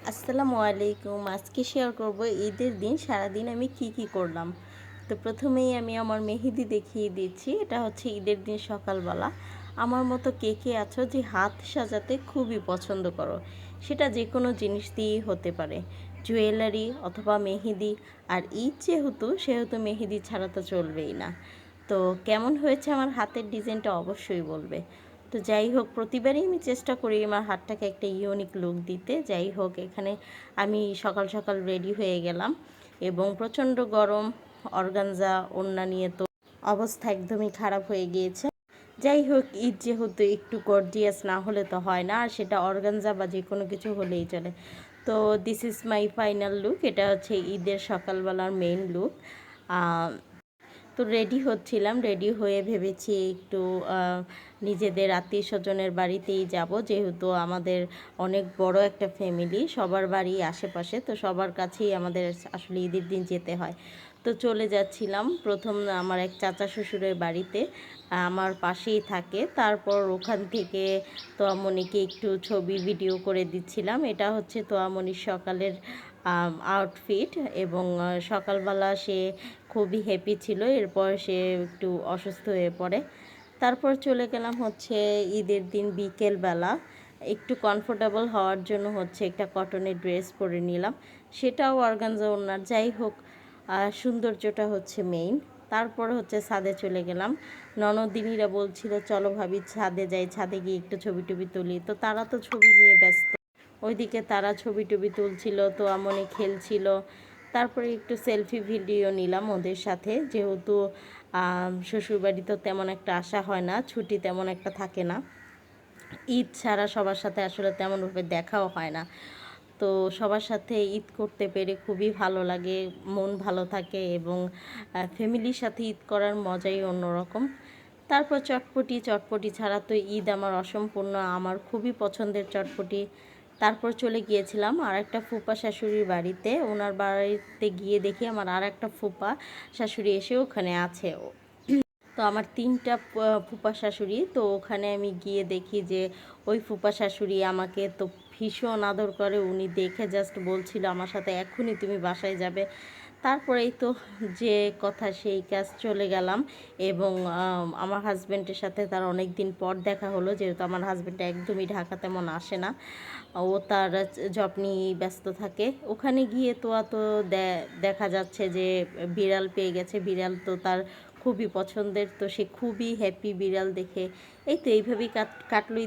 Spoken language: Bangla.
আসসালামু আলাইকুম। আজকে শেয়ার করব ঈদের দিন সারাদিন আমি কি করলাম। তো প্রথমেই আমি আমার মেহেদি দেখিয়ে দিচ্ছি। এটা হচ্ছে ঈদের দিন সকালবেলা। আমার মতো কে কে আছো যে হাত সাজাতে খুবই পছন্দ করো, সেটা যে কোনো জিনিস দিয়েই হতে পারে, জুয়েলারি অথবা মেহেদি। আর ঈদ সেহেতু মেহেদি ছাড়া তো চলবেই না। তো কেমন হয়েছে আমার হাতের ডিজাইনটা অবশ্যই বলবে। তো যাই হোক, প্রতিবারই আমি চেষ্টা করি আমার হাতটাকে একটা ইউনিক লুক দিতে। যাই হোক, এখানে আমি সকাল সকাল রেডি হয়ে গেলাম এবং প্রচণ্ড গরম, অর্গানজা ওড়না নিয়ে তো অবস্থা একদমই খারাপ হয়ে গিয়েছে। যাই হোক, ঈদ যেহেতু একটু গর্জিয়াস না হলে তো হয় না, আর সেটা অর্গানজা বা যে কোনো কিছু হলেই চলে। তো this is my final look. এটা হচ্ছে ঈদের সকালবেলার মেইন লুক। তো রেডি হচ্ছিলাম, রেডি হয়ে ভেবেছি একটু নিজেদের আত্মীয় স্বজনের বাড়িতেই যাব, যেহেতু আমাদের অনেক বড় একটা ফ্যামিলি, সবার বাড়ি আশেপাশে, তো সবার কাছেই আমাদের আসলে ঈদের দিন যেতে হয়। তো চলে যাচ্ছিলাম প্রথম আমার এক চাচা শ্বশুরের বাড়িতে, আমার পাশেই থাকে। তারপর ওখান থেকে তোয়ামণিকে একটু ছবি ভিডিও করে দিচ্ছিলাম। এটা হচ্ছে তোয়ামণির সকালের আউটফিট, এবং সকালবেলা সে খুবই হ্যাপি ছিল। এরপর সে একটু অসুস্থ হয়ে পড়ে। তারপর চলে গেলাম হচ্ছে ঈদের দিন বিকেলবেলা একটু কমফোর্টেবল হওয়ার জন্য হচ্ছে একটা কটনের ড্রেস পরে নিলাম, সেটাও অর্গানজা ওড়নার। যাই হোক, সৌন্দর্যটা হচ্ছে মেইন। তারপর হচ্ছে ছাদে চলে গেলাম। ননদিনীরা বলছিল চলো ভাবি ছাদে যাই, ছাদে গিয়ে একটু ছবি টবি তুলি। তো তারা তো ছবি নিয়ে ব্যস্ত, ওইদিকে তারা ছবি টবি তুলছিল, তো আমনে খেলছিল। তারপরে একটু সেলফি ভিডিও নিলাম ওদের সাথে, যেহেতু শ্বশুরবাড়ি তো তেমন একটা আসা হয় না, ছুটি তেমন একটা থাকে না। ঈদ ছাড়া সবার সাথে আসলে তেমনভাবে দেখাও হয় না। তো সবার সাথে ঈদ করতে পেরে খুবই ভালো লাগে, মন ভালো থাকে, এবং ফ্যামিলির সাথে ঈদ করার মজাই অন্যরকম। তারপর চটপটি, চটপটি ছাড়া তো ঈদ আমার অসম্পূর্ণ। আমার খুবই পছন্দের চটপটি। তারপর চলে গিয়েছিলাম আর একটা ফুপা শাশুড়ির বাড়িতে। ওনার বাড়িতে গিয়ে দেখি আমার আর একটা ফুপা শাশুড়ি এসে ওখানে আছে। তো আমার ৩টা ফুপা শাশুড়ি। তো ওখানে আমি গিয়ে দেখি যে ওই ফুপা শাশুড়ি আমাকে তো ভীষণ আদর করে। উনি দেখে জাস্ট বলছিল আমার সাথে এক্ষুনি তুমি বাসায় যাবে। তারপরেই তো যে কথা সেই কাজ, চলে গেলাম। এবং আমার হাজব্যান্ডের সাথে তার অনেক দিন পর দেখা হলো, যেহেতু আমার হাজব্যান্ড একদমই ঢাকা তেমন আসে না, ও তার জব নিয়েই ব্যস্ত থাকে। ওখানে গিয়ে তো দেখা যাচ্ছে যে বিড়াল পেয়ে গেছে। বিড়াল তো তার খুবই পছন্দের, তো সে খুবই হ্যাপি বিড়াল দেখে। এই তো এইভাবেই কাটলো।